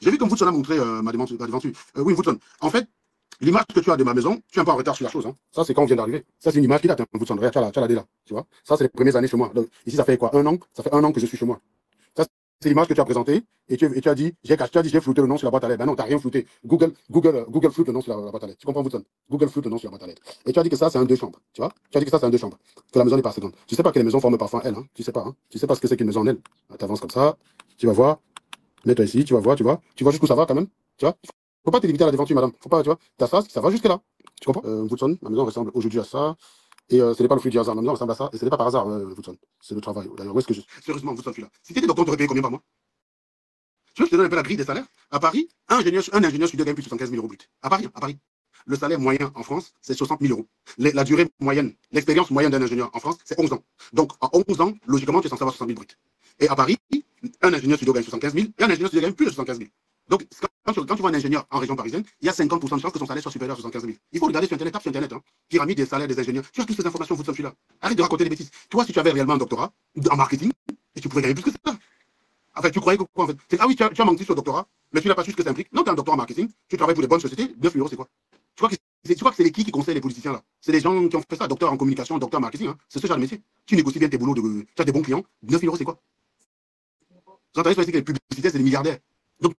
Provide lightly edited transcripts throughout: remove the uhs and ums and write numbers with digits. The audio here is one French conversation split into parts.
J'ai vu comme Woodson a montré ma devanture. Oui, Woodson. En fait, l'image que tu as de ma maison, tu es un peu en retard sur la chose. Hein. Ça, c'est quand on vient d'arriver. Ça, c'est une image qui date. Hein, Woodson. Regarde, tu as la D là. Tu vois. Ça, c'est les premières années chez moi. Donc, ici, ça fait quoi? Un an? Ça fait un an que je suis chez moi. Ça, c'est l'image que tu as présentée et tu as dit, j'ai flouté le nom sur la boîte à lettres. Ben non, tu n'as rien flouté. Google floute le nom sur la boîte à lettres. Tu comprends, Woodson? Google floute le nom sur la boîte à lettres. Et tu as dit que ça, c'est un 2 chambres. Tu vois? Tu as dit que ça, c'est un 2 chambres. Que la maison n'est pas assez grande. Tu sais pas que les maisons forment parfois un L. Hein? Tu sais pas. Hein? Tu sais pas ce que c'est qu'une maison en L. Tu avances comme ça. Tu vas voir. Mets-toi ici. Tu vas voir. Tu vois jusqu'où ça va quand même. Tu vois? Faut pas te limiter à la devanture, madame. Faut pas, tu vois. T'as ça va jusque là. Tu comprends? Woodson, ma maison ressemble aujourd'hui à ça. Et ce n'est pas le fruit du hasard. Ma maison ressemble à ça. Et ce n'est pas par hasard, Woodson. C'est le travail. D'ailleurs, où est-ce que je suis? Sérieusement, Woodson, je suis là. Si tu étais docteur, tu aurais payé combien par mois? Tu veux que je te donne un peu la grille des salaires? À Paris, un ingénieur studio gagne plus de 75 000 euros brut. À Paris. Le salaire moyen en France, c'est 60 000 euros. La durée moyenne, l'expérience moyenne d'un ingénieur en France, c'est 11 ans. Donc, en 11 ans, logiquement, tu es censé avoir 60 000 brut. Et à Paris, un ingénieur studio gagne 75 000 et un ingénieur studio gagne plus de 75 000. Donc, quand tu vois un ingénieur en région parisienne, il y a 50% de chances que son salaire soit supérieur à 75 000. Il faut regarder sur Internet, tape sur Internet, hein, pyramide des salaires des ingénieurs. Tu as toutes ces informations, vous celui-là. Arrête de raconter des bêtises. Toi, si tu avais réellement un doctorat en marketing, et tu pourrais gagner plus que ça. En fait, tu croyais que quoi en fait? Ah oui, tu as menti sur le doctorat, mais tu n'as pas su ce que ça implique. Non, tu as un doctorat en marketing, tu travailles pour des bonnes sociétés, 9 euros, c'est quoi? Tu crois que c'est les qui conseillent les politiciens là? C'est des gens qui ont fait ça, docteur en communication, docteur en marketing, hein. C'est ce genre de métier. Tu négocies bien tes boulots, tu as des bons clients, 9 euros, c'est quoi? Vous entendez que les publicités, c'est des milliardaires. Donc,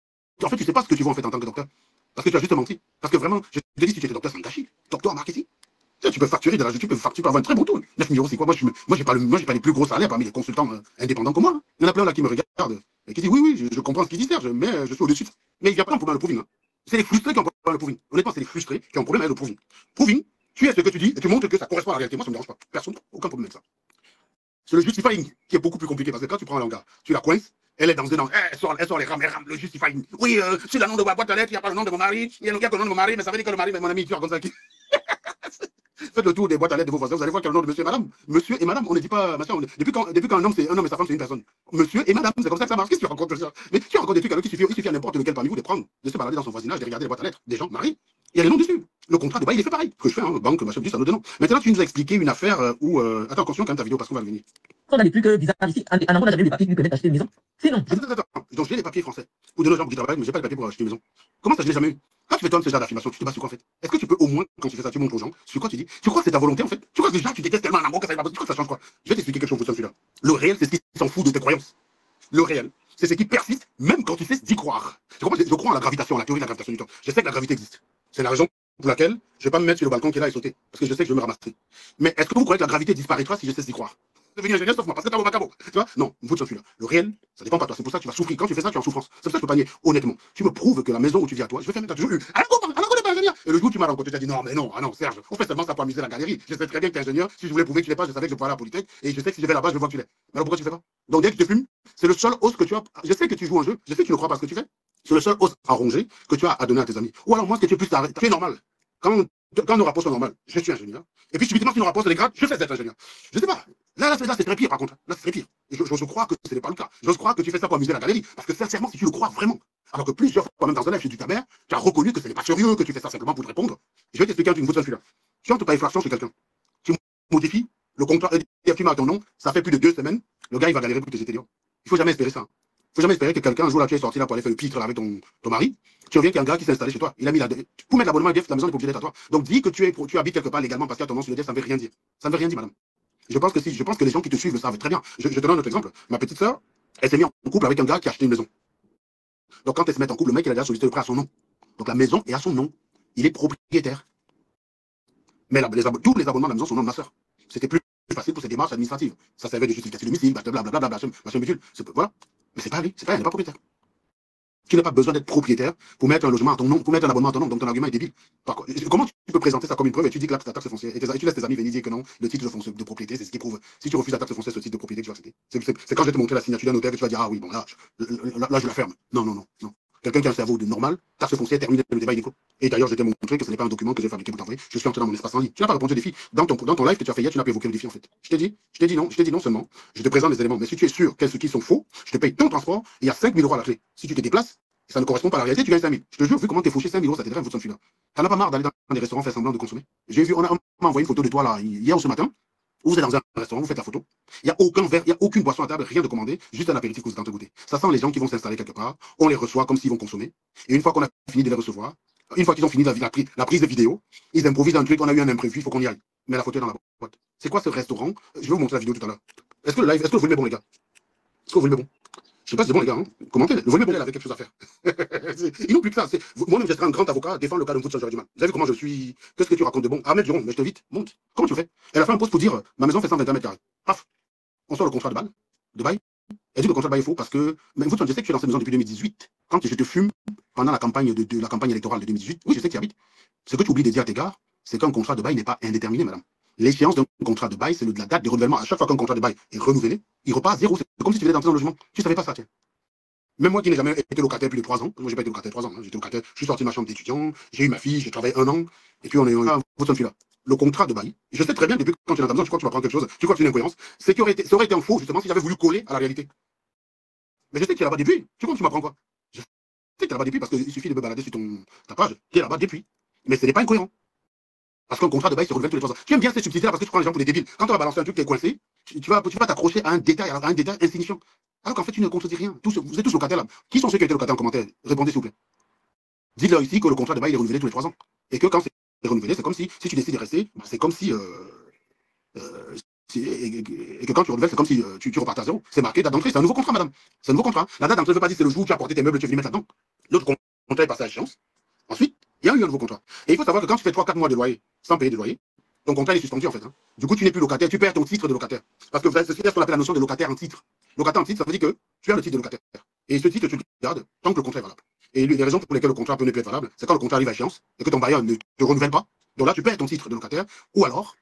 en fait, tu ne sais pas ce que tu veux en fait en tant que docteur. Parce que tu as juste menti. Parce que vraiment, je te dis, si tu étais docteur, c'est un gâchis. Docteur en marketing. Tu peux facturer de l'argent, tu peux avoir un très bon taux. 9 000 euros, c'est quoi? Moi, j'ai pas les plus gros salaires parmi les consultants indépendants comme moi. Hein. Il y en a plein là qui me regardent et qui disent oui, je comprends ce qu'ils disent, Serge, mais je suis au-dessus. Mais il n'y a pas un problème avec le proving. Hein. C'est les frustrés qui ont un problème avec le proving. Honnêtement, c'est les frustrés qui ont un problème avec le proving. Proving, tu es ce que tu dis et tu montres que ça correspond à la réalité. Moi, ça ne me dérange pas. Personne, aucun problème avec ça. C'est le justifying qui est beaucoup plus compliqué parce que quand tu prends un langage, tu la coinces, elle est dans un an, elle sort les rames, le justifying. Oui, sur le nom de ma boîte à lettres, il n'y a pas le nom de mon mari, il y a le nom de mon mari, mais ça veut dire que le mari, mais mon ami, tu racontes ça qui. Faites le tour des boîtes à lettres de vos voisins, vous allez voir qu'il y a le nom de monsieur et madame. Monsieur et madame, on ne dit pas, machin, depuis qu'un homme c'est un homme et sa femme c'est une personne. Monsieur et madame, c'est comme ça que ça marche. Qu'est-ce que tu rencontres ça? Mais tu rencontres des trucs alors qu'il suffit à n'importe lequel parmi vous de prendre, de se balader dans son voisinage, de regarder les boîtes à lettres des gens mariés. Il y a les noms dessus. Le contrat de bail, il est fait pareil. Ce que je fais, hein, banque, machin, ça nous donne. Maintenant, tu nous as expliqué une affaire où. Attends, attention quand même ta vidéo parce qu'on va le venir. On a des trucs bizarres ici. En amont, j'avais des papiers qui nous permettent d'acheter une maison. Sinon. Attends. Donc, j'ai les papiers français. Pour donner aux gens qui travaillent, mais j'ai pas les papiers pour acheter une maison. Comment ça, je l'ai jamais eu? Quand tu fais toi ce genre d'affirmation, tu te bases sur quoi en fait? Est-ce que tu peux au moins, quand tu fais ça, tu montres aux gens sur quoi tu dis? Tu crois que c'est ta volonté en fait? Tu crois que les gens, tu détestes tellement en amour que ça va pas? Tu crois que ça change quoi? Je vais t'expliquer quelque chose pour celui-là. Le réel, c'est ce qui s'en fout de tes croyances. Le réel, c'est ce qui persiste, même quand tu cesses d'y croire. Je crois en la gravitation, en la théorie de la gravitation du temps. Je sais que la gravité existe. C'est la raison pour laquelle je ne vais pas me mettre sur le balcon qui est là et sauter. Parce que je sais que je vais me ramasser. Mais est-ce que vous croyez que la gravité disparaîtra si je cesse d'y croire? Devenir ingénieur sauf moi, parce que t'as au macabo. Tu vois? Non, vous de celui-là. Le réel, ça dépend pas de toi. C'est pour ça que tu vas souffrir. Quand tu fais ça, tu es en souffrance. C'est pour ça que je peux pas nier. Honnêtement, tu me prouves que la maison où tu vis à toi, je vais faire mettre toujours eu. Et le jour où tu m'as rencontré, tu as dit non, mais non, ah non, Serge, on fait seulement ça pour amuser la galerie. Je sais très bien que tu es ingénieur. Si je voulais prouver que tu l'es pas, je savais que je pouvais aller à la Polytech. Et je sais que si je vais là-bas, je vois que tu l'es. Mais alors pourquoi tu fais pas? Donc dès que tu te fumes, c'est le seul os que tu as. Je sais que tu joues un jeu, je sais que tu ne crois pas ce que tu fais. C'est le seul os à ronger que tu as à donner à tes amis. Ou alors moi, ce que tu es plus tard, tu es normal. Quand nos rapports sont normaux, je suis ingénieur. Et puis subitement, si nos rapports se dégradent, je fais d'être ingénieur. Je sais pas. Là, c'est très pire par contre. Là, c'est très pire. Et j'ose croire que ce n'est pas le cas. J'ose croire que tu fais ça pour amuser la galerie. Parce que sincèrement, si tu le crois vraiment, alors que plusieurs fois, même dans un live chez du Tamer, tu as reconnu que ce n'est pas sérieux, que tu fais ça simplement pour te répondre. Je vais t'expliquer une chose celui-là. Tu entres pas infraction chez quelqu'un. Tu modifies le contrat, tu mets ton nom, ça fait plus de 2 semaines, le gars il va galérer pour te jeter dehors. Il faut jamais espérer ça. Il faut jamais espérer que quelqu'un, un jour là, tu es sorti là pour aller faire le pitre avec ton mari, tu reviens qu'il y a un gars qui s'est installé chez toi. Il a mis pour mettre l'abonnement EDF, la maison est obligée d'être à toi. Donc dis que tu habites quelque part légalement parce qu'il y a ton nom sur EDF, ça ne veut rien dire. Ça ne veut rien dire, madame. Je pense que les gens qui te suivent le savent très bien. Je te donne un autre exemple. Ma petite sœur, elle s'est mise en couple avec un gars qui a acheté une maison. Donc quand elle se met en couple, le mec il a déjà sollicité le prêt à son nom. Donc la maison est à son nom. Il est propriétaire. Mais tous les abonnements de la maison sont au nom de ma sœur. C'était plus facile pour ces démarches administratives. Ça servait de justification de domicile, blablabla, machin bidule. Voilà. Mais c'est pas lui, elle n'est pas propriétaire. Tu n'as pas besoin d'être propriétaire pour mettre un logement à ton nom, pour mettre un abonnement à ton nom. Donc ton argument est débile. Comment tu peux présenter ça comme une preuve et tu dis que là, ta taxe foncière, et tu laisses tes amis venir dire que non, le titre de propriété, c'est ce qui prouve. Si tu refuses la taxe foncière, ce titre de propriété que tu vas accepter. C'est quand je vais te montrer la signature d'un notaire que tu vas dire, ah oui, bon, là, je la ferme. Non. Quelqu'un qui a un cerveau de normal, taxe foncière, termine le débat illico. Et d'ailleurs, je t'ai montré que ce n'est pas un document que j'ai fabriqué pour t'envoyer. Je suis entré dans mon espace en ligne. Tu n'as pas répondu au défi. Dans ton live que tu as fait hier, tu n'as pas évoqué le défi en fait. Je t'ai dit non seulement. Je te présente les éléments. Mais si tu es sûr qu'elles qui sont faux, je te paye ton transport et il y a 5 000 euros à la clé. Si tu te déplaces, ça ne correspond pas à la réalité, tu gagnes 5 000. Je te jure, vu comment t'es fauché, 5 000 euros, ça t'aiderait à celui-là. T'en as pas marre d'aller dans des restaurants faire semblant de consommer? J'ai vu, on m'a envoyé une photo de toi là, hier ou ce matin. Ou vous êtes dans un restaurant, vous faites la photo, il n'y a aucun verre, il n'y a aucune boisson à table, rien de commandé, juste un apéritif que vous êtes en train de goûter. Ça sent les gens qui vont s'installer quelque part, on les reçoit comme s'ils vont consommer. Et une fois qu'on a fini de les recevoir, une fois qu'ils ont fini la prise de vidéo, ils improvisent un truc, on a eu un imprévu, il faut qu'on y aille. Mais la photo est dans la boîte. C'est quoi ce restaurant? Je vais vous montrer la vidéo tout à l'heure. Est-ce que le live, est-ce que le volume est bon, les gars? Est-ce que le volume est bon? Je sais pas si c'est bon, les gars. Hein? Commentez. Le volume est bon, il avait quelque chose à faire. Ils n'ont plus que ça. Moi-même, j'étais un grand avocat, défendre le cas de foot, j'aurais du mal. Vous savez comment je suis? Qu'est-ce que tu racontes de bon? Ahmed Duron, mais je te vite, monte. Comment tu fais? Elle a fait un post pour dire ma maison fait 121 mètres carrés. Paf. On sort le contrat de bail. Elle dit le contrat de bail est faux parce que. Mais vous, je sais que tu es dans cette maison depuis 2018. Quand je te fume pendant la campagne, la campagne électorale de 2018, oui, je sais que tu y habites. Ce que tu oublies de dire à tes gars, c'est qu'un contrat de bail n'est pas indéterminé, madame. L'échéance d'un contrat de bail, c'est la date de renouvellement. À chaque fois qu'un contrat de bail est renouvelé, il repart à zéro. C'est comme si tu venais d'entrer dans le logement. Tu ne savais pas ça, tiens. Même moi qui n'ai jamais été locataire plus de 3 ans, moi j'ai pas été locataire 3 ans, hein. J'étais locataire, je suis sorti de ma chambre d'étudiant, j'ai eu ma fille, j'ai travaillé 1 an, et puis on est là. Le contrat de bail, je sais très bien, depuis quand tu es dans ta maison, je crois que tu vas prendre quelque chose, tu crois que c'est une incohérence, c'est ça aurait été un faux, justement, si j'avais voulu coller à la réalité. Mais je sais que tu es là-bas depuis, tu crois que tu m'apprends quoi? Je sais que tu es là-bas depuis, parce qu'il suffit de me balader sur ta page, tu es là-bas depuis. Mais ce n'est pas incohérent. Parce qu'un contrat de bail se renouvelle tous les 3 ans. Tu aimes bien cette subtilité-là parce que tu prends les gens pour des débiles. Quand on va balancer un truc, tu es coincé, tu vas t'accrocher à un détail insignifiant. Alors qu'en fait, tu ne contredis rien. Vous êtes tous locataires là. Qui sont ceux qui étaient locataires en commentaire? Répondez s'il vous plaît. Dites-leur ici que le contrat de bail est renouvelé tous les 3 ans. Et que quand c'est renouvelé, c'est comme si tu décides de rester, bah, c'est comme si. Et que quand tu renouvelles, c'est comme si tu repartais à zéro. C'est marqué date d'entrée, c'est un nouveau contrat, madame. C'est un nouveau contrat. La date d'entrée ne veut pas dire c'est le jour où tu as porté tes meubles, tu es venu mettre là-dedans. L'autre contrat est passé à échéance. Ensuite, il y a eu un nouveau contrat. Et il faut savoir que quand tu fais 3-4 mois de loyer sans payer de loyer, ton contrat est suspendu en fait. Hein. Du coup, tu n'es plus locataire, tu perds ton titre de locataire. Parce que c'est ce qu'on appelle la notion de locataire en titre. Locataire en titre, ça veut dire que tu as le titre de locataire. Et ce titre, tu le gardes tant que le contrat est valable. Et les raisons pour lesquelles le contrat peut ne plus être valable, c'est quand le contrat arrive à échéance et que ton bailleur ne te renouvelle pas. Donc là, tu perds ton titre de locataire, ou alors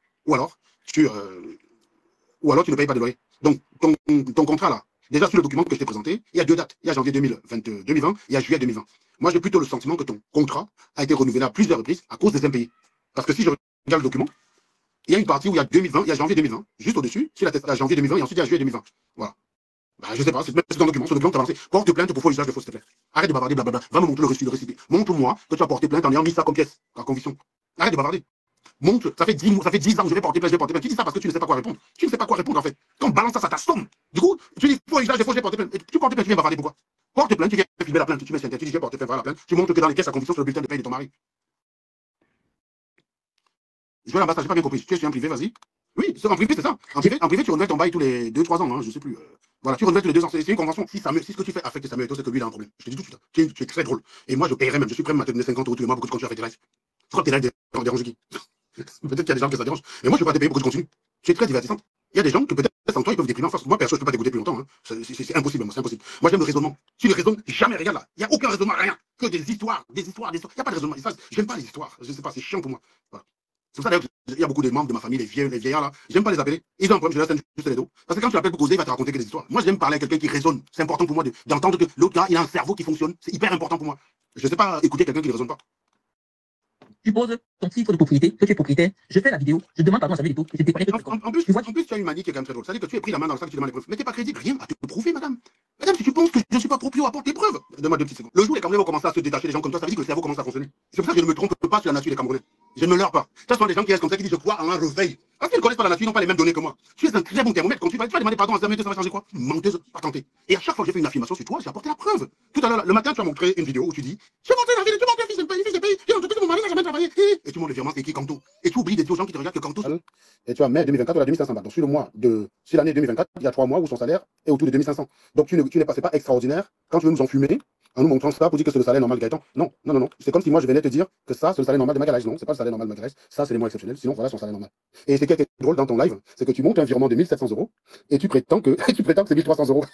tu ne payes pas de loyer. Donc, ton contrat là, déjà sur le document que je t'ai présenté, il y a 2 dates. Il y a janvier 2020, et il y a juillet 2020. Moi, j'ai plutôt le sentiment que ton contrat a été renouvelé à plusieurs reprises à cause des impayés. Parce que si je regarde le document, il y a une partie où il y a 2020, il y a janvier 2020, juste au-dessus, c'est la janvier 2020, et ensuite il y a juillet 2020. Voilà. Bah, je sais pas, c'est dans le document, ce document que tu as avancé. Porte plainte pour faux usage de faux, s'il te plaît. Arrête de bavarder, blablabla. Va me montrer le récipient. Montre-moi que tu as porté plainte en ayant mis ça comme pièce, en conviction. Arrête de bavarder. Montre, ça fait 10 ans que je vais porter plainte, Tu dis ça parce que tu ne sais pas quoi répondre. Tu ne sais pas quoi répondre en fait. Quand on balance ça, ça t'assomme. Du coup, tu dis faux usage de faux, je vais porter plainte. Et tu portes plainte, tu viens bavarder pourquoi? Porte plainte, tu viens filmer la plainte, tu mets tu dis je vais porter plainte, voilà la plainte. Tu montres que dans les caisses à conviction sur le bulletin de paie de ton mari. Je vais l'ambassade, j'ai pas bien compris. Tu es sur un privé, vas-y. Oui, en privé, c'est ça. En privé, tu renouvelles ton bail tous les 2-3 ans, hein, je sais plus. Voilà, tu renouvelles tous les 2 ans. C'est une convention. Si ce que tu fais affecte Samuel Eto'o, c'est que lui, il a un problème. Je te dis tout de suite. Tu es très drôle. Et moi, je paierais même. Je suis prêt à me donner 50 € tous les mois pour que tu continues à faire tes lives. Je crois que tes lives dérangent qui? Peut-être qu'il y a des gens que ça dérange. Mais moi, je ne vais pas te payer pour que tu continues. Tu es très divertissante. Il y a des gens que peut-être sans toi, ils peuvent déprimer en face. Moi, perso, je ne peux pas t'écouter plus longtemps. Hein. C'est impossible, moi, c'est impossible. Moi, j'aime le raisonnement. Tu ne raisonnes jamais, regarde là. Il n'y a aucun raisonnement, rien. Que des histoires. Il n'y a pas de raisonnement. Je n'aime pas les histoires. Je ne sais pas, c'est chiant pour moi. Voilà. C'est pour ça d'ailleurs qu'il y a beaucoup de membres de ma famille, les vieillards là, j'aime pas les appeler. Ils ont un problème, je laisse juste les dos. Parce que quand tu l'appelles pour causer, il va te raconter que des histoires. Moi, j'aime parler à quelqu'un qui raisonne. C'est important pour moi d'entendre que l'autre gars, il a un cerveau qui fonctionne. C'est hyper important pour moi. Je ne sais pas écouter quelqu'un qui ne raisonne pas. Tu poses ton titre de propriété, que tu es propriétaire, je fais la vidéo, je demande pardon à Samuel Eto'o, je déconnecte le compte. En plus, tu as une manie qui est quand même très drôle. C'est-à-dire que tu es pris la main dans le sac, tu demandes les preuves. Mais t'es pas crédible, rien à te prouver, madame. Madame, si tu penses que je ne suis pas proprio, apporte les preuves. Donne-moi 2 petites secondes. Le jour où les Camerounais vont commencer à se détacher des gens comme toi, ça veut dire que le cerveau commence à fonctionner. C'est pour ça que je ne me trompe pas sur la nature des Camerounais. Je ne me leurre pas. Ça sont des gens qui restent comme ça, qui disent je crois en un réveil. Parce qu'ils ne connaissent pas la nature, ils n'ont pas les mêmes données que moi. Tu es un très bon thermomètre. Quand tu vas demander pardon à Samuel Eto'o, ça va changer quoi? Menteuse, pas tenter. Et à chaque fois que j'ai fait une affirmation sur toi, j'ai apporté la preuve. Tout à l'heure, le matin, tu as montré une vidéo où tu dis j'ai montré la vidéo, tu montres fils de pays, j'ai entrepris mon mari n'a jamais travaillé. Et tu montres le virement, c'est écrit Kanto. Et tu oublies de dire aux gens qui te regardent que Kanto. Et tu as mai 2024, on a 2500 bahts. Donc sur l'année 2024, il y a 3 mois où son salaire est autour de 2500. Donc tu n'es pas extraordinaire quand tu veux nous enfumer en nous montrant ça pour dire que c'est le salaire normal de Gaëtan. Non. C'est comme si moi je venais te dire que ça, c'est le salaire normal de Magalhaes. Non, c'est pas le salaire normal de Magalhaes. Ça, c'est les mois exceptionnels. Sinon, voilà son salaire normal. Et ce qui est drôle dans ton live, c'est que tu montes un virement de 1700 € et tu prétends que c'est 1300 €.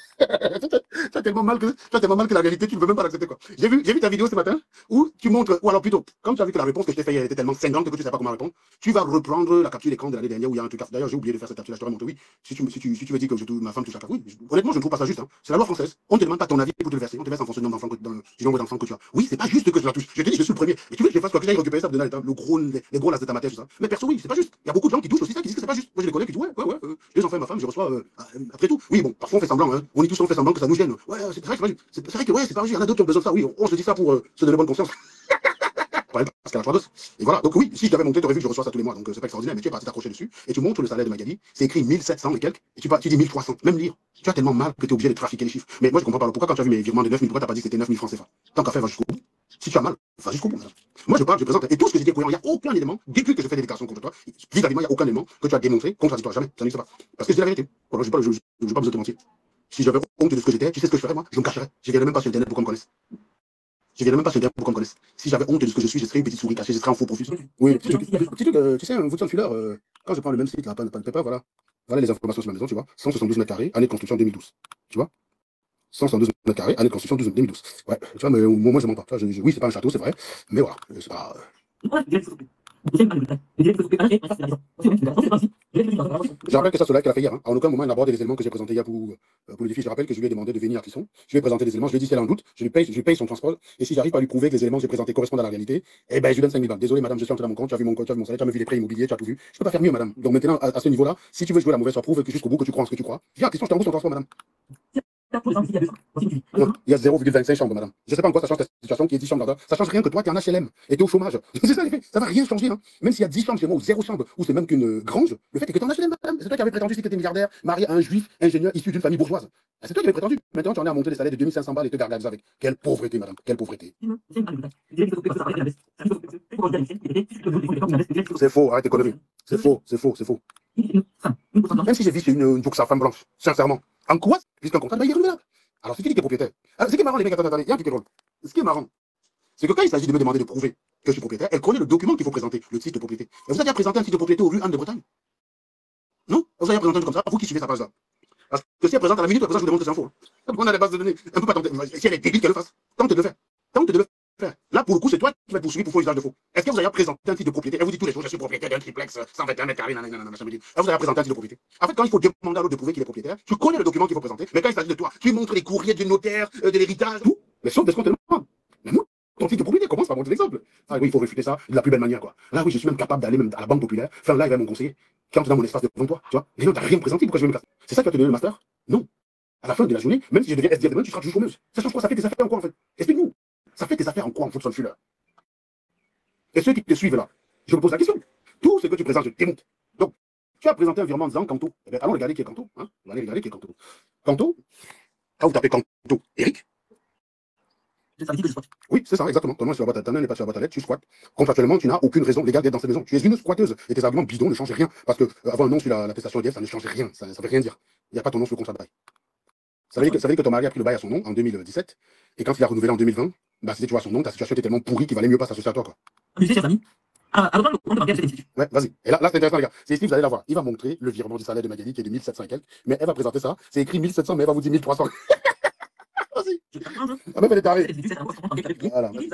Tu as tellement mal que la réalité, tu ne veux même pas l'accepter, quoi. J'ai vu ta vidéo ce matin où tu montres, ou alors plutôt, quand tu as vu que la réponse que je t'ai faite elle était tellement cinglante que tu ne sais pas comment répondre, tu vas reprendre la capture d'écran de l'année dernière où il y a un truc. D'ailleurs, j'ai oublié de faire cette capture, je t'aurais montré. Oui, si tu me dis que ma femme touche la carte, oui, honnêtement, je ne trouve pas ça juste. Hein. C'est la loi française. On ne te demande pas ton avis pour te le verser. On te verse en fonction du nombre d'enfants que tu as. Oui, c'est pas juste que je la touche. Je te dis, je suis le premier. Et tu veux que je fasse quoi? Que j'aille récupérer ça pour donner les gros là de ta matière, tout ça. Mais perso, oui, c'est pas juste. Il y a beaucoup de gens qui touchent aussi ça, qui disent que c'est pas juste. Moi, je les connais qui disent, ouais, les enfants et ma femme, je reçois, après tout. Oui, bon, parfois on fait semblant, hein. On est tous, on fait semblant que ça nous gêne. Ouais, c'est vrai que, c'est vrai que, ouais, c'est pas juste. Il y en a d'autres qui ont besoin de ça. Oui, on se dit ça pour se donner bonne conscience. pour elle parce qu'elle a 3 doses. Et voilà. Donc oui, si je t'avais monté, tu aurais vu que je reçois ça tous les mois. Donc c'est pas extraordinaire, mais tu es parti t'accrocher dessus et tu montres le salaire de Magali. C'est écrit 1700 et quelques. Et tu dis 1300. Même lire. Tu as tellement mal que tu es obligé de trafiquer les chiffres. Mais moi, je comprends pas. Pourquoi quand tu as vu mes virements de 9000, pourquoi tu n'as pas dit que c'était 9000 francs CFA? Tant qu'à faire, va jusqu'au bout. Si tu as mal, va jusqu'au bout. Madame. Moi, je parle, je présente. Et tout ce que j'ai dit est cohérent. Il n'y a aucun élément, depuis que je fais des déclarations contre toi, vis-à-vis moi, il n'y a aucun élément que tu as démontré contradictoire. Jamais. Ça n'existe pas. Parce que je dis la vérité. Voilà, je n'ai pas besoin de te mentir. Si j'avais honte de ce que j'étais, tu sais ce que je ferais, moi? Je me cacherais. Je ne viendrais même pas sur Internet pour qu'on me connaisse. Je viendrais même pas sur Internet pour qu'on me connaisse. Si j'avais honte de ce que je suis, je serais une petite souris cachée, je serais un faux profil. Oui, petit truc, tu sais, un Woodson Fuller, quand je prends le même site, là, pas de paper, voilà. Voilà les informations sur ma maison, tu vois. 172 mètres carrés, année de construction 2012. Tu vois? 172 mètres carrés, année de construction 2012. Ouais, tu vois, mais moi, je mens pas. Oui, c'est pas un château, c'est vrai. Mais voilà, c'est pas. Je rappelle que ça, c'est là qu'elle a fait hier. Hein. En aucun moment, elle n'a abordé les éléments que j'ai présentés hier pour le défi. Je rappelle que je lui ai demandé de venir à Clisson. Je lui ai présenté les éléments. Je lui ai dit si elle a un doute, je lui paye son transport. Et si j'arrive pas à lui prouver que les éléments que j'ai présentés correspondent à la réalité, eh ben, je lui donne 5000 balles. Désolé, madame, je suis entré dans mon compte, tu as vu mon compte, tu as vu mon salaire, tu as vu les prêts immobiliers, tu as tout vu. Je peux pas faire mieux, madame. Donc maintenant, à ce niveau-là, si tu veux jouer la mauvaise, prouve que jusqu'au bout que tu crois en ce que tu crois. Viens à Clisson, je t'envoie son transport, madame. Non, il y a 0,25 chambres, madame. Je ne sais pas en quoi ça change ta situation qui est 10 chambres là-dedans. Ça change rien que toi, tu es en HLM et tu es au chômage. C'est ça l'effet. Ça va rien changer. Hein. Même s'il y a 10 chambres chez moi ou 0 chambre ou c'est même qu'une grange, le fait est que tu es en HLM, madame. C'est toi qui avais prétendu que tu étais milliardaire, marié à un juif, ingénieur issu d'une famille bourgeoise. C'est toi qui avais prétendu. Maintenant, tu en es à monter des salaires de 2500 balles et te gargarises avec. Quelle pauvreté, madame. Quelle pauvreté. C'est faux, arrête tes conneries. C'est faux, c'est faux, c'est faux. Même si j'ai vu chez une sa femme blanche, sincèrement. En quoi? Puisqu'un contrat de bail est renouvelable. Alors, si tu dis que tu es propriétaire, alors, ce qui est marrant, les mecs, attendez, il y a un truc qui est drôle. Ce qui est marrant, c'est que quand il s'agit de me demander de prouver que je suis propriétaire, elle connaît le document qu'il faut présenter, le titre de propriété. Et vous avez déjà présenté un titre de propriété aux rues Anne de Bretagne? Non? Vous avez présenté un truc comme ça, vous qui suivez sa page là. Parce que si elle présente à la minute, après ça, je vous demande que c'est un faux. On a des bases de données. Un peu pas tenter. Si elle est débile, qu'elle le fasse. Tente de le faire. Tente de le faire. Là, pour le coup, c'est toi qui vas être poursuivi pour faux usage de faux. Est-ce que vous avez présenté un titre de propriété? Elle vous dit tous les jours, je suis propriétaire d'un triplex, 121 mètres carrés, nanana, machin. Vous avez présenté un titre de propriété. En fait, quand il faut demander à l'autre de prouver qu'il est propriétaire, tu connais le document qu'il faut présenter. Mais quand il s'agit de toi, tu montres les courriers du notaire, de l'héritage, tout. Mais sauf d'escomptement. Mais moi, ton titre de propriété commence par montrer l'exemple. Ah oui, il faut réfuter ça de la plus belle manière, quoi. Là, oui, je suis même capable d'aller même à la Banque Populaire, faire un live avec mon conseiller, qui entre dans mon espace devant toi, tu vois. Mais non, t'as rien présenté, pourquoi je vais me casser? C'est ça qui va te donner le master? Non. À la fin de la journée, même si je deviens SDF demain, tu seras toujours chômeuse. Ça change quoi? Ça fait tes affaires en quoi, en fait? Explique-nous. Ça fait tes affaires en quoi, en Woodson Fuller? Et ceux qui te suivent là, je me pose la question. Tout ce que tu présentes, je démonte. Donc, tu as présenté un virement en disant Kanto. Eh bien, allons regarder qui est Kanto. Hein? Allez regarder qui est Kanto. Kanto, quand vous tapez Kanto, Eric. Oui, c'est ça, exactement. Ton nom n'est pas sur la boîte à lettres, tu squattes. Contractuellement, tu n'as aucune raison légale d'être dans cette maison. Tu es une squatteuse. Et tes arguments bidons ne changent rien. Parce que avoir un nom sur l'attestation EDF, ça ne change rien. Ça ne veut rien dire. Il n'y a pas ton nom sur le contrat de bail. Ça veut dire que ton mari a pris le bail à son nom en 2017. Et quand il a renouvelé en 2020, bah, c'était tu vois son nom, ta situation était tellement pourrie qu'il valait mieux pas s'associer à toi, quoi. Chers amis, alors, le compte bancaire de l'Institut. Ouais, vas-y. Et là c'est intéressant, les gars. C'est ici, vous allez la voir. Il va montrer le virement du salaire de Magali qui est de 1700 et quelques. Mais elle va présenter ça. C'est écrit 1700, mais elle va vous dire 1300. Vas-y. Ah, même elle est tarée. Voilà. Il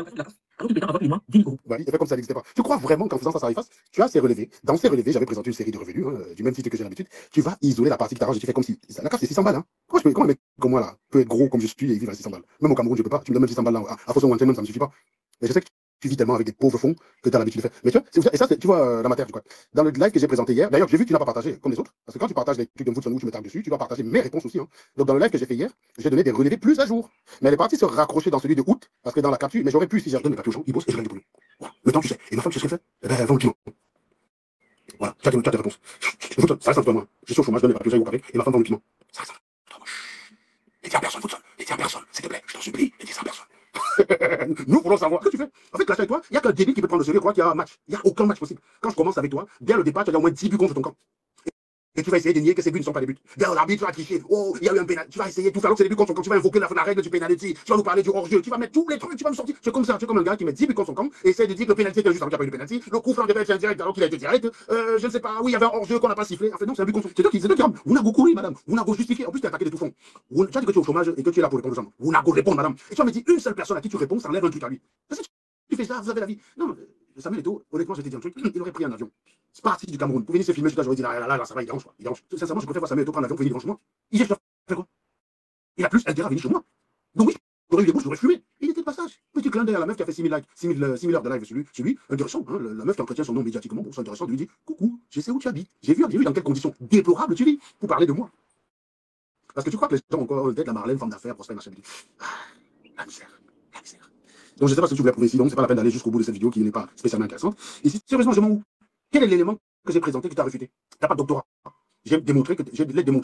fait comme ça n'existait pas. Tu crois vraiment qu'en faisant ça, ça arrive face? Tu as ces relevés. Dans ces relevés, j'avais présenté une série de revenus, hein, du même titre que j'ai l'habitude. Tu vas isoler la partie que t'arranges et tu fais comme si. La carte, c'est 600 balles. Hein. Comment un mec comme moi, là, peut être gros comme je suis et vivre à 600 balles? Même au Cameroun, je peux pas. Tu me donnes même 600 balles là, à Fosso Wanten, ça me suffit pas. Mais je sais que tu vis tellement avec des pauvres fonds que tu as l'habitude de faire. Mais tu vois, et ça, tu vois, la matière du quoi. Dans le live que j'ai présenté hier, d'ailleurs, j'ai vu que tu n'as pas partagé, comme les autres, parce que quand tu partages des trucs de Woodson où tu me tapes dessus, tu dois partager mes réponses aussi. Hein. Donc, dans le live que j'ai fait hier, j'ai donné des relevés plus à jour. Mais elle est partie se raccrocher dans celui de août, parce que dans la capture, mais j'aurais pu, si j'ai redonné le papier aux gens, ils bossent et je gagne des pognon. Voilà. Le temps, tu sais. Et ma femme, tu sais ce qu'elle fait? Eh ben, elle va au client. Voilà, tu as tes réponses. Woodson, ça reste entre moi. Je suis au chômage, je donne les papiers aux gens, vous et ma femme va au client. Ça reste entre moi. Les dis à personne, Woodson. Les dis à personne, s'il te plaît, je t'en supplie, les dis à personne. Nous voulons savoir ce que tu fais. En fait, clash avec toi, il n'y a qu'un débile qui peut prendre le sérieux et croire qu'il y a un match. Il n'y a aucun match possible. Quand je commence avec toi, dès le départ, tu as au moins 10 buts contre ton camp. Et tu vas essayer de nier que ces buts ne sont pas des buts. Dès l'arbitre, tu vas tricher. Oh, il y a eu un pénalty. Tu vas essayer de tout faire. Donc, c'est des buts contre son camp. Tu vas invoquer la règle du pénalty. Tu vas nous parler du hors-jeu. Tu vas mettre tous les trucs. Tu vas nous sortir. C'est comme ça. C'est comme un gars qui met 10 buts contre son camp et essaie de dire que le pénalty était juste avant qu'il n'y a pas eu de pénalty. Le coup franc devait être indirect alors qu'il a été direct. Je ne sais pas. Oui, il y avait un hors-jeu qu'on n'a pas sifflé. En fait, non, c'est un but contre son camp. C'est toi qui vous n'avez couru, madame. Vous n'avez justifié. En plus, tu es attaqué de tout fond. Tu as dit que tu es au chômage et que tu es là pour répondre aux gens. Vous n'avez répondre, madame. Et tu vas me dire une seule personne à qui tu réponds, ça enlève un truc à lui. Tu fais ça, vous avez la vie. Non, Samuel Eto'o, honnêtement, je t'ai dit un truc, il aurait pris un avion. C'est parti du Cameroun. Pour venir se filmer, j'aurais dit là, ça va, il dérange quoi. Il dérange. Sincèrement, je préfère voir Samuel Eto'o prendre l'avion pour venir devant chez moi. Il fait quoi? Il a plus intérêt à venir chez moi. Donc oui, j'aurais eu des bouches, j'aurais fumé. Il était de passage. Petit clin d'œil à la meuf qui a fait 6000 likes, 6000 heures de live sur lui. Intéressant, hein, la meuf qui entretient son nom médiatiquement. Bon, c'est intéressant de lui dire coucou, je sais où tu habites. J'ai vu dans quelles conditions déplorables tu vis pour parler de moi. Parce que tu crois que les gens ont encore en tête la Marlène, femme d'affaires, prospère, machin. Ah, la misère, la misère. Donc je ne sais pas ce que tu voulais prouver ici, donc c'est pas la peine d'aller jusqu'au bout de cette vidéo qui n'est pas spécialement intéressante. Ici, sérieusement, je m'en fous. Quel est l'élément que j'ai présenté que tu as refuté? Tu n'as pas de doctorat. J'ai démontré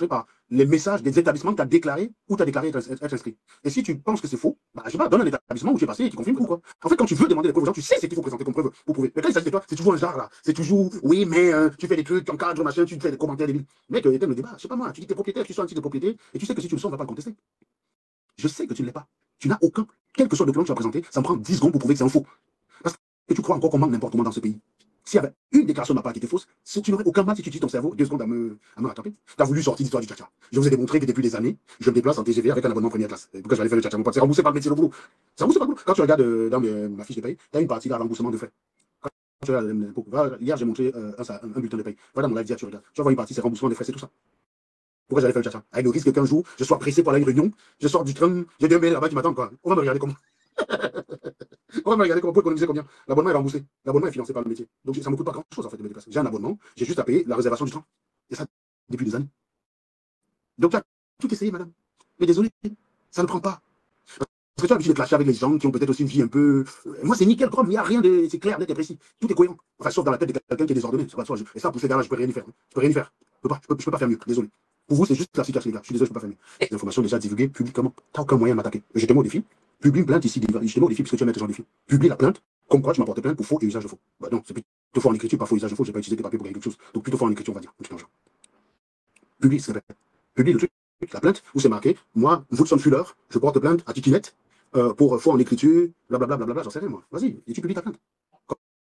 par les messages des établissements que tu as déclaré ou tu as déclaré être inscrit. Et si tu penses que c'est faux, bah, je sais pas, donne un établissement où tu es passé et tu confirmes ou quoi. En fait, quand tu veux demander des preuves aux gens, tu sais ce qu'il faut présenter comme preuve pour prouver. Mais quand il s'agit de toi, c'est toujours un genre là. C'est toujours, oui, mais tu fais des trucs, tu encadres, machin, tu fais des commentaires débiles. Mec, éteins le débat. Je sais pas moi, tu dis que tu es propriétaire, tu sois un titre de propriété et tu sais que si tu le sens, on va pas le contester. Je sais que tu ne l'es pas. Tu n'as aucun, quel que soit le document que tu as présenté, ça me prend 10 secondes pour prouver que c'est un faux. Parce que tu crois encore qu'on manque n'importe comment dans ce pays. S'il y avait une déclaration de ma part qui était fausse, tu n'aurais aucun mal si tu utilises ton cerveau 2 secondes à me rattraper. Tu as voulu sortir l'histoire du tcha-tcha. Je vous ai démontré que depuis des années, je me déplace en TGV avec un abonnement première classe. Pourquoi j'allais faire le tcha-tcha? Mon pote, c'est remboursé par le métier, le boulot. C'est remboursé par le boulot. Quand tu regardes dans ma fiche de paye, tu as une partie là, remboursement de frais. Quand tu regardes, hier, j'ai montré un bulletin de paye. Va dans mon live, tu regardes. Tu vas voir une partie, c'est remboursement de frais, c'est tout ça. Pourquoi j'allais faire le tcha-tcha? Avec le risque qu'un jour, je sois pressé pour aller à une réunion, je sors du train, j'ai 2 mails là-bas qui m'attendent, quoi. On va me regarder comment. On va me regarder comment pour économiser combien. L'abonnement est remboursé. L'abonnement est financé par le métier. Donc ça ne me coûte pas grand-chose en fait de me déplacer. J'ai un abonnement, j'ai juste à payer la réservation du train. Et ça, depuis des années. Donc tu as tout essayé, madame. Mais désolé, ça ne prend pas. Parce que tu as l'habitude de clasher avec les gens qui ont peut-être aussi une vie un peu. Moi, c'est nickel, comme il n'y a rien de. C'est clair, net et précis. Tout est cohérent. Enfin, sauf dans la tête de quelqu'un qui est désordonné. Et ça, pour ces gars-là, je peux rien y faire. Je peux rien y faire. Je peux pas faire mieux. Désolé. Pour vous, c'est juste la psychiatrie, les gars. Je suis désolé, je peux pas faire mieux. Les informations déjà divulguées publiquement. Tu n'as aucun moyen de m'attaquer. Je te mets au défi. Publie une plainte ici. Je te mets au défi puisque tu vas mettre ce genre de défi. Publie la plainte. Comme quoi tu m'as porté plainte pour faux et usage de faux. Bah non, c'est plutôt faux en écriture, pas faux usage de faux. J'ai pas utilisé tes papiers pour gagner quelque chose. Donc plutôt faux en écriture, on va dire. Publie, s'il te plaît. Publie le truc, la plainte, où c'est marqué, moi, Woodson Fuller, je porte plainte à Titinette pour faux en écriture, blablabla, j'en sais rien, moi. Vas-y, et tu publies ta plainte.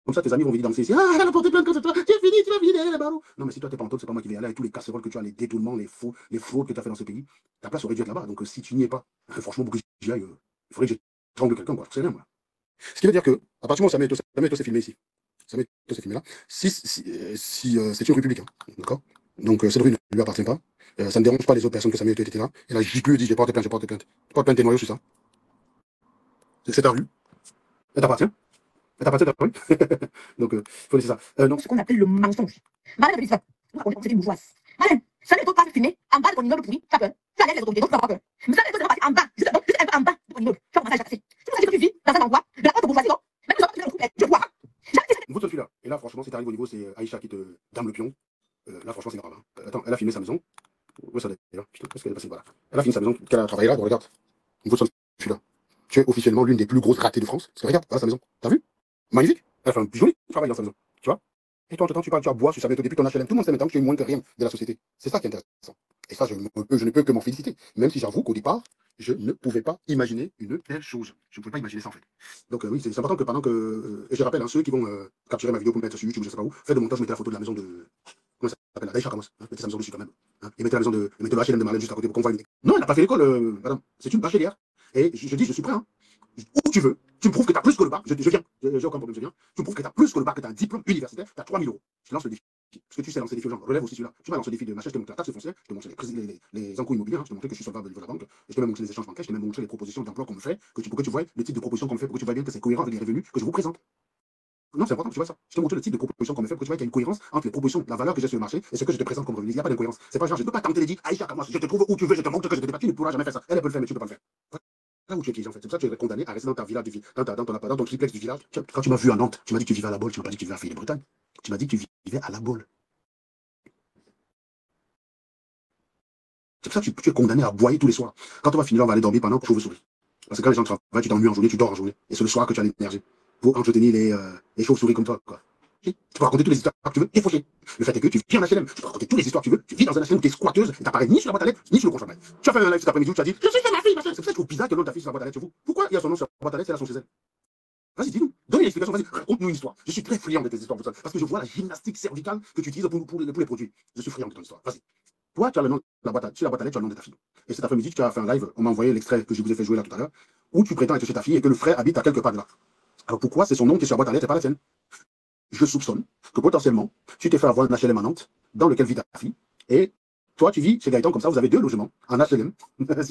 Comme ça, tes amis vont venir danser ici. Ah, elle a porté plainte contre toi, tu as fini derrière les barreaux. Non, mais si toi, t'es pas en tôle, c'est pas moi qui vais aller avec tous les casseroles que tu as, les détournements, les fraudes que tu as fait dans ce pays. Ta place aurait dû être là-bas. Donc, si tu n'y es pas, franchement, pour que j'y aille, il faudrait que j'étrangle quelqu'un, quoi. C'est rien, moi. Ce qui veut dire que, à partir du moment où Samuel Eto'o s'est filmé ici, Samuel Eto'o s'est filmé là, si c'est une république, hein, d'accord? Donc, cette rue ne lui appartient pas. Ça ne dérange pas les autres personnes que Samuel Eto'o était là. Et là, JQ dit, je porte plainte, je porte plainte. Je porte plainte, t'es noyau sur ça. C'est ta rue. Elle t'appartient. Elle t'appartient ta rue. Donc, il faut laisser ça. Donc, Ce qu'on appelle le mensonge. Madame de ça. On s'est dit bourgeoise. Madame, ça ne peut pas filmer en bas de ton immeuble pourri, tu as peur. Tu as l'air des autorités, donc tu n'as pas peur. Mais ça ne peut pas passer en bas, juste un peu en bas de ton immeuble. Tu vas commencer à passer. C'est pour ça que tu vis dans un endroit de la haute bourgeoisie, donc. Même si tu as le couple, je vois. vous te là. Et là, franchement, si tu arrives au niveau, c'est Aïcha qui te dame le pion. Là, franchement, c'est grave. Hein. Attends, elle a filmé sa maison. Où ça d'ailleurs? Putain, qu'est-ce qu'elle est passée? Voilà. Elle a filmé sa maison, qu'elle a travaillé là. Donc, regarde. Vous te là. Tu es officiellement l'une des plus grosses ratées de France. Parce que regarde, voilà sa maison. T'as vu? Magnifique. Elle a fait un joli travail dans sa maison. Tu vois? Et toi, tu parles, tu bois sur sa depuis ton HLM. Tout le monde sait maintenant que tu es moins que rien de la société. C'est ça qui est intéressant. Et ça, je ne peux que m'en féliciter. Même si j'avoue qu'au départ, je ne pouvais pas imaginer une telle chose. Je ne pouvais pas imaginer ça, en fait. Donc, oui, c'est important que pendant que. Et je rappelle, hein, ceux qui vont capturer ma vidéo pour mettre sur YouTube, je ne sais pas où, faites le montage, mettez la photo de la maison de. Comment ça s'appelle? Daïcha commence. Hein, mettez sa maison dessus quand même. Hein, et mettez la maison de. Mettez le HLM de Marlène juste à côté pour qu'on voit une. Non, elle n'a pas fait l'école, madame. C'est une bachelière. Et je dis, je suis prêt, hein. Où tu veux, tu me prouves que tu as plus que le bac, je viens, j'ai aucun problème, je viens. Tu me prouves que tu as plus que le bac, que tu as un diplôme universitaire, tu as 3 000 euros. Je te lance le défi. Parce que tu sais lancer des défis aux gens, relève aussi celui-là. Tu m'as lancé le défi de machin, je te montre la taxe foncière, je te montre les encours immobiliers, hein, je te montre que je suis solvable au niveau de la banque, je te même montré les échanges bancaires, je te même montré les propositions d'emploi qu'on me fait, pour que tu vois le type de proposition qu'on me fait, pour que tu vois bien que c'est cohérent avec les revenus que je vous présente. Non, c'est important que tu vois ça. Je te montre le type de proposition qu'on me fait pour que tu vois qu'il y a une cohérence entre les propositions, la valeur que j'ai sur le marché et ce que je te présente comme revenu. Il n'y a pas d'incohérence. C'est pas genre, je ne peux pas tenter de dire, Aïcha, comment je te trouve où tu veux, je te montre que je te débat. Tu ne pourras jamais faire ça. Elle peut le faire, mais tu ne peux pas le faire. Là où tu es piégé en fait. C'est pour ça que tu es condamné à rester dans ta villa, dans ton triplex du village. Quand tu m'as vu à Nantes, tu m'as dit que tu vivais à la Baule, tu m'as pas dit que tu vivais à Fille-de-Bretagne. Tu m'as dit que tu vivais à la Baule. C'est pour ça que tu es condamné à boyer tous les soirs. Quand on va finir, on va aller dormir pendant que chauve-souris. Parce que quand les gens travaillent, tu t'ennuies en journée, tu dors en journée. Et c'est le soir que tu as l'énergie pour entretenir les chauves-souris comme toi, quoi. Tu peux raconter toutes les histoires que tu veux et faucher. Le fait est que tu vis en HLM. Tu peux raconter toutes les histoires que tu veux. Tu vis dans un HLM où tu es squatteuse et tu n'apparais ni sur la boîte à lettres, ni sur le conjoint. Tu as fait un live cet après-midi où tu as dit, je suis chez ma fille, machin. C'est pour ça que je trouve bizarre que le nom de ta fille sur la boîte à lettres chez vous. Pourquoi il y a son nom sur la boîte à lettres et là son chez elle? Vas-y, dis-nous. Donne une explication. Vas-y, raconte-nous une histoire. Je suis très friand de tes histoires, parce que je vois la gymnastique cervicale que tu utilises pour les produits. Je suis friand de ton histoire. Vas-y. Toi, tu as le nom de la boîte à lettres, sur la boîte à lettres, tu as le nom de ta fille. Et cet après-midi, tu as fait un live, on m'a envoyé l'extrait que je vous ai fait jouer là tout à l'heure, où tu prétends être chez ta fille et que le frère habite à quelque part de là. Alors pourquoi c'est son nom qui est sur la boîte à lettres et pas la tienne? Je soupçonne que potentiellement, tu t'es fait avoir un HLM à Nantes, dans lequel vit ta fille, et toi, tu vis chez Gaëtan comme ça, vous avez 2 logements en HLM,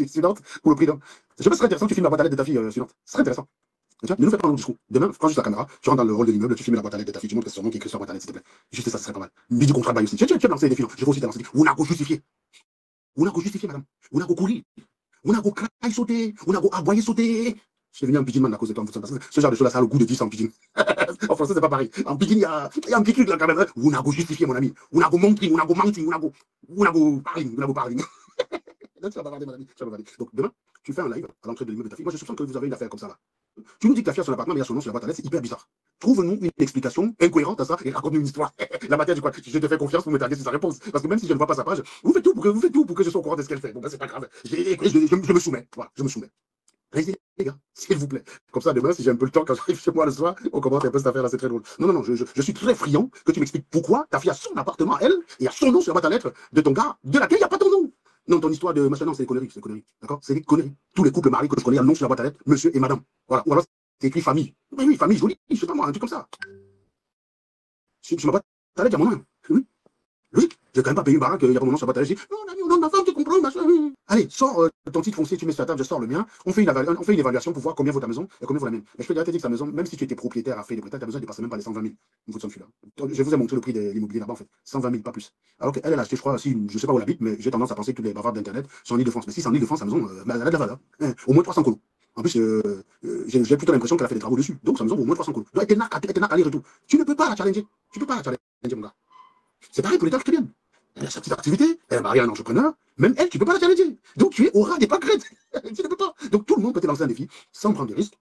sur Nantes, pour le prix d'un. Je pense que ce serait intéressant que tu filmes la boîte à lettres de ta fille sur Nantes. Ce serait intéressant. Ne nous fais pas un discours. Demain, prends juste la caméra, tu rentres dans le rôle de l'immeuble, tu filmes la boîte à lettres de ta fille, tu montres que c'est son nom qui est écrit sur la boîte à lettres, s'il te plaît. Juste ça, ce serait pas mal. Mais du contrat de bail aussi. Tu as lancé des défis. Je vais aussi te lancer. On a justifié. On a justifié, madame. On a courir. On a craquer sauter. On a aboyer sauter. Je suis devenu un pidgin man à cause de toi, parce que ce genre de choses-là, ça a le goût de 10 en pidgin. En français, c'est pas pareil. En pidgin, il y a un petit truc là quand même. On a go justifié, mon ami. On a go mentir, on a go mentir, on a go parling. Là, tu vas bavarder, mon ami. Tu vas bavarder. Donc, demain, tu fais un live à l'entrée de l'immeuble de ta fille. Moi, je soupçonne que vous avez une affaire comme ça là. Tu nous dis que ta fille a son appartement, mais il y a son nom sur la boîte à lettres, c'est hyper bizarre. Trouve-nous une explication incohérente à ça et raconte-nous une histoire. La matière du quoi. Je te fais confiance pour me targuer sur sa réponse. Parce que même si je ne vois pas sa page, vous faites tout pour que je sois au courant de ce qu'elle fait. Bon, ben, c'est pas grave. Je me soumets. Voilà, je me soumets. Allez-y, les gars, s'il vous plaît. Comme ça, demain, si j'ai un peu le temps, quand j'arrive chez moi le soir, on commente un peu cette affaire-là, c'est très drôle. Non, je suis très friand que tu m'expliques pourquoi ta fille a son appartement, elle, et a son nom sur la boîte à lettres de ton gars, de laquelle il n'y a pas ton nom. Non, ton histoire de machin, non, c'est des conneries, d'accord? C'est des conneries. Tous les couples mariés que je connais ont un nom sur la boîte à lettres, monsieur et madame. Voilà. Ou alors, c'est écrit famille. Mais oui, famille jolie, je sais pas moi, un truc comme ça. Sur ma boîte à lettres, il y a mon nom. Oui. Logique. Je vais quand même pas payer une baraque, il y a pas mon nom sur la boîte à lettres. Je dis, non, on a mis au nom de ma femme, tu comprends, machin. Allez, sors ton titre foncier, tu mets sur la table, je sors le mien. On fait une évaluation pour voir combien vaut ta maison et combien vaut la mienne. Mais je peux déjà te dire que ta maison, même si tu étais propriétaire à fait des prêts, ta maison ne dépasse même pas les 120 000. Vous de celui-là. Je vous ai montré le prix de l'immobilier là-bas en fait. 120 000, pas plus. Alors qu'elle, elle a acheté, je crois, si, je sais pas où elle habite, mais j'ai tendance à penser que toutes les bavardes d'internet sont en Ile-de-France. Mais si c'est en Ile-de-France, sa maison, elle a de la valeur. Au moins 300 colos. En plus, j'ai plutôt l'impression qu'elle a fait des travaux dessus. Donc sa maison vaut au moins 300 colos. Donc elle était narque aller retour. Tu ne peux pas la challenger. Tu peux pas la challenger, mon gars. C'est pareil pour les tâches bien. Elle a sa petite activité, elle est mariée à un entrepreneur, même elle, tu ne peux pas la challenger. Donc tu es au ras des pâquerettes. Tu ne peux pas. Donc tout le monde peut te lancer un défi sans prendre de risques.